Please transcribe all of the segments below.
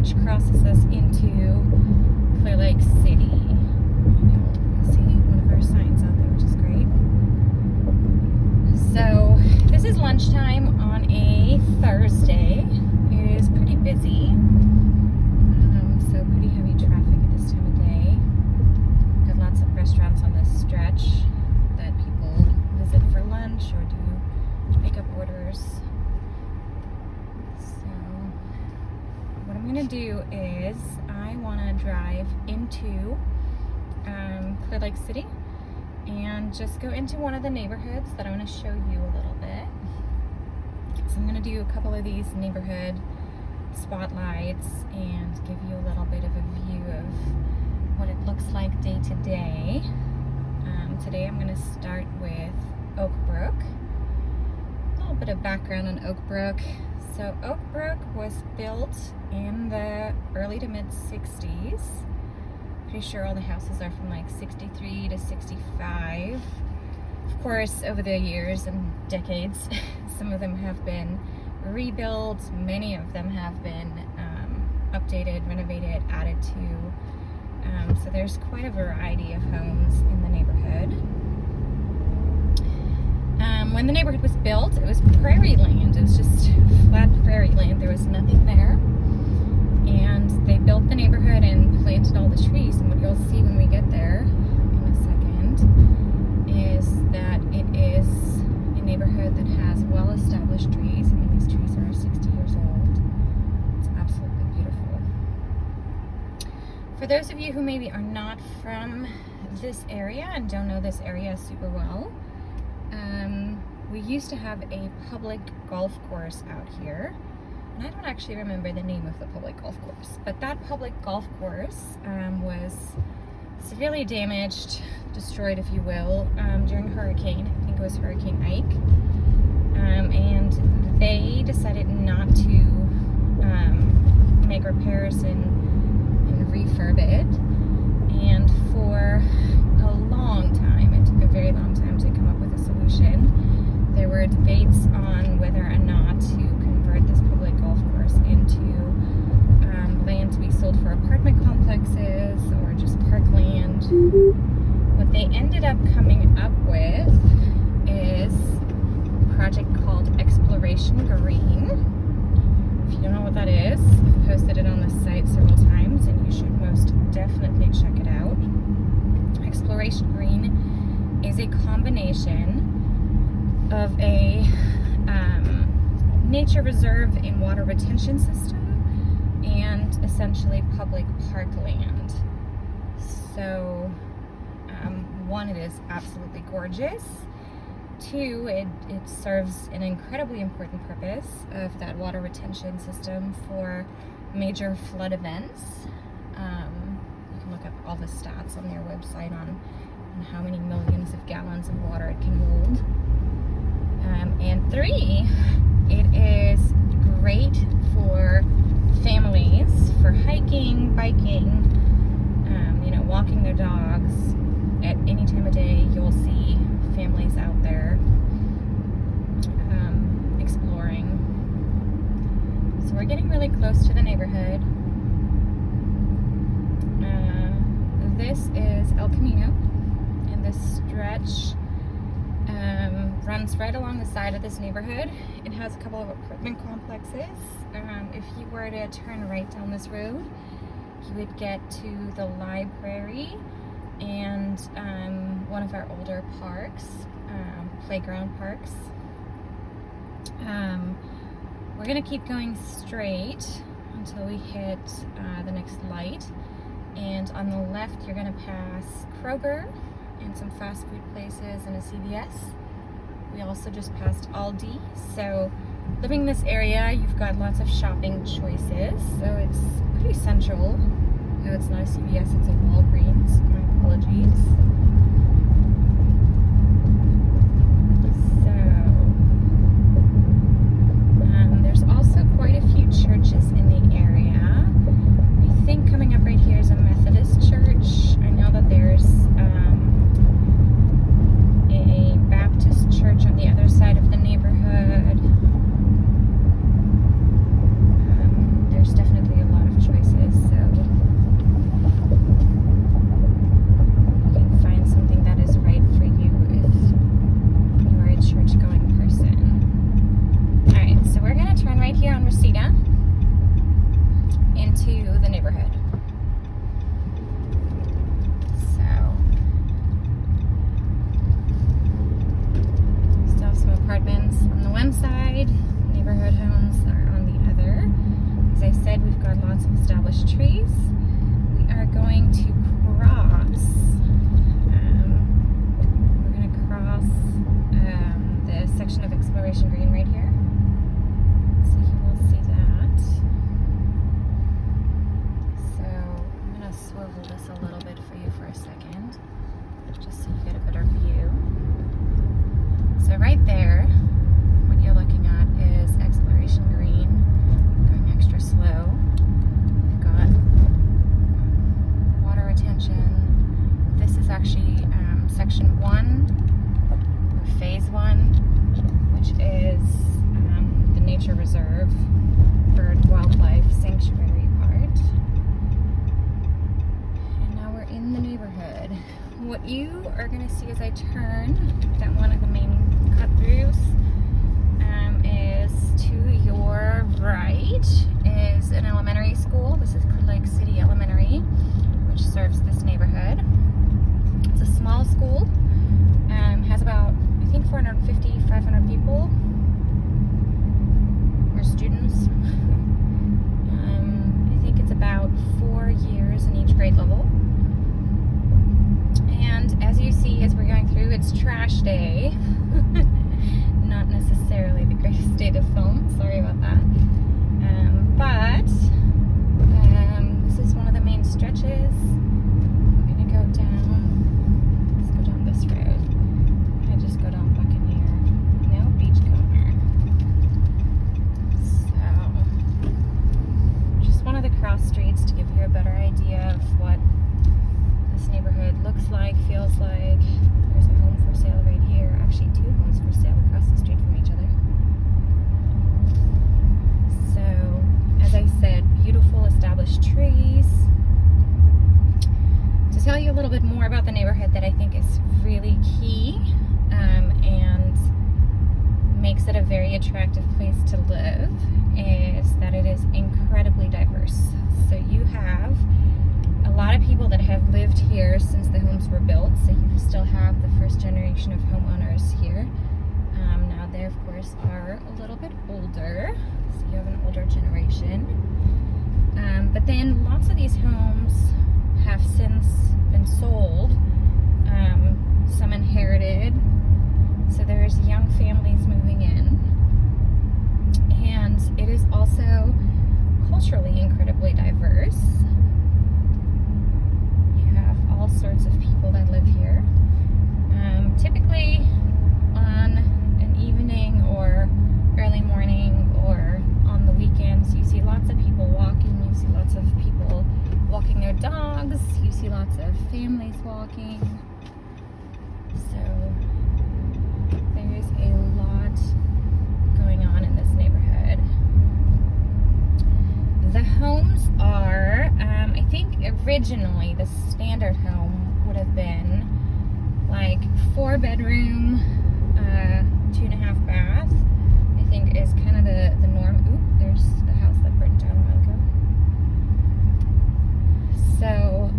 bridge crosses us into Clear Lake City. You'll see one of our signs out there, which is great. So this is lunchtime on a Thursday. It is pretty busy. So pretty heavy traffic at this time of day. Got lots of restaurants on this stretch that people visit for lunch or do pickup orders. So what I'm gonna do is I wanna drive into Clear Lake City and just go into one of the neighborhoods that I want to show you a little bit. So I'm going to do a couple of these neighborhood spotlights and give you a little bit of a view of what it looks like day to day. Today I'm going to start with Oakbrook. A little bit of background on Oakbrook. So Oakbrook was built in the early to mid 60s. Pretty sure all the houses are from like 63 to 65. Of course, over the years and decades, some of them have been rebuilt, many of them have been updated, renovated, added to. So there's quite a variety of homes in the neighborhood. When the neighborhood was built, it was prairie land. It was just flat prairie land. There was nothing there. And they built the neighborhood and planted all the trees. And what you'll see when we get there in a second is that it is a neighborhood that has well-established trees. I mean, these trees are 60 years old. It's absolutely beautiful. For those of you who maybe are not from this area and don't know this area super well, we used to have a public golf course out here. And I don't actually remember the name of the public golf course, but that public golf course was severely damaged, destroyed if you will, during a hurricane. I think it was Hurricane Ike. And they decided not to make repairs and refurb it. And for a long time, it took a very long time to come up with a solution. There were debates on whether or not to convert this public golf course into land to be sold for apartment complexes or just parkland. What they ended up coming up with is a project called Exploration Green. If you don't know what that is, I've posted it on the site several times and you should most definitely check it out. Exploration Green is a combination of a nature reserve and water retention system and essentially public parkland. So one, it is absolutely gorgeous. Two, it serves an incredibly important purpose of that water retention system for major flood events. You can look up all the stats on their website on how many millions of gallons of water it can hold. And three, it is great for families, for hiking, biking, walking their dogs. At any time of day, you'll see families out there exploring. So we're getting really close to the neighborhood. This is El Camino, and this stretch runs right along the side of this neighborhood. It has a couple of apartment complexes. If you were to turn right down this road, you would get to the library and one of our older parks, playground parks. We're gonna keep going straight until we hit the next light. And on the left, you're gonna pass Kroger and some fast food places and a CVS. We also just passed Aldi. So living in this area, you've got lots of shopping choices. So it's pretty central. No, it's not a CVS, it's a Walgreens. My apologies. So there's also quite a few churches in the area. I think coming up right here is a Methodist church. I know that there's a Baptist church on the other side of the neighborhood. There's definitely a lot of choices. got lots of established trees. We are going to cross. We're going to cross the section of Exploration Green right here. So you will see that. So I'm going to swivel this a little bit for you for a second, just so you get a better view. So right there, what you're looking at is Exploration Green, going extra slow. We've got water retention. This is actually section 1, or phase 1, which is the nature reserve, bird wildlife sanctuary part. And now we're in the neighborhood. What you are going to see as I turn down one of the main cut-throughs is to your right is an elementary school. This is Clear Lake City Elementary, which serves this neighborhood. It's a small school, has about, I think, 450, 500 people, or students. I think it's about 4 years in each grade level. And as you see, as we're going through, it's trash day. Not necessarily the greatest day to film, sorry about that. But this is one of the main stretches. I'm gonna go down, let's go down this road. I'm gonna just go down Buccaneer, no, Beachcomber. So, just one of the cross streets to give you a better idea of what this neighborhood looks like, feels like. There's a home for sale right here. Actually, 2 homes for sale across the street from each other. So, as I said, beautiful established trees. To tell you a little bit more about the neighborhood that I think is really key and makes it a very attractive place to live is that it is incredibly diverse. So you have a lot of people that have lived here since the homes were built, so you still have the first generation of homeowners here. Now they, of course, are a little bit older, so you have an older generation. But then lots of these homes have since been sold, some inherited, so there's young families moving in. And it is also culturally incredibly diverse. All sorts of people that live here. Typically on an evening or early morning or on the weekends, you see lots of people walking, you see lots of people walking their dogs, you see lots of families walking. So there is a lot going on in this neighborhood. The homes are, I think originally the standard home would have been like 4-bedroom, 2.5 bath. I think is kind of the norm. Oop, there's the house that burned down a while ago. So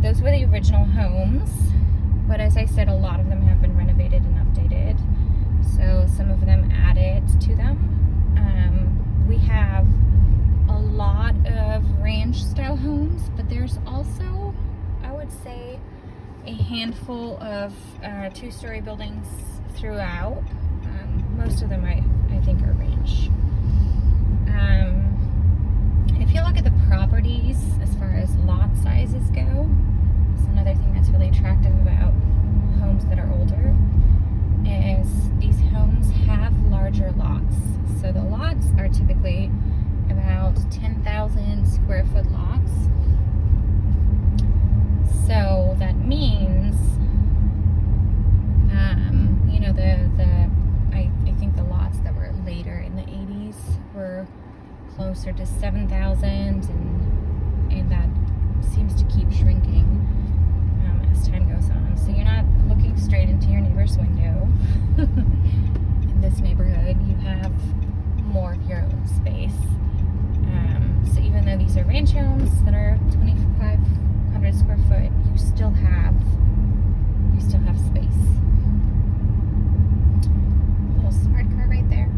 those were the original homes, but as I said, a lot of them have been renovated and updated. So some of them added to them. We have a lot of ranch style homes, but there's also, I would say, a handful of 2-story buildings throughout. Most of them I think are ranch. If you look at the properties as far as lot sizes go, it's another thing that's really attractive about homes that are older, is these homes have larger lots. So the lots are typically about 10,000 square foot lots. So that means, you know, I think the lots that were later in the 80s were closer to 7,000, and that seems to keep shrinking as time goes on. So you're not looking straight into your neighbor's window. In this neighborhood, you have more of your own space. So even though these are ranch homes that are 2,500 square foot, you still have space. A little smart car right there.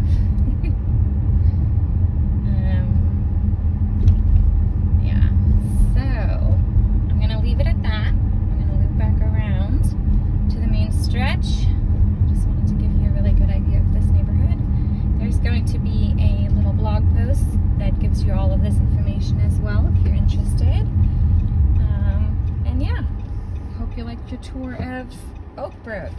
information as well if you're interested. And yeah, hope you liked your tour of Oakbrook.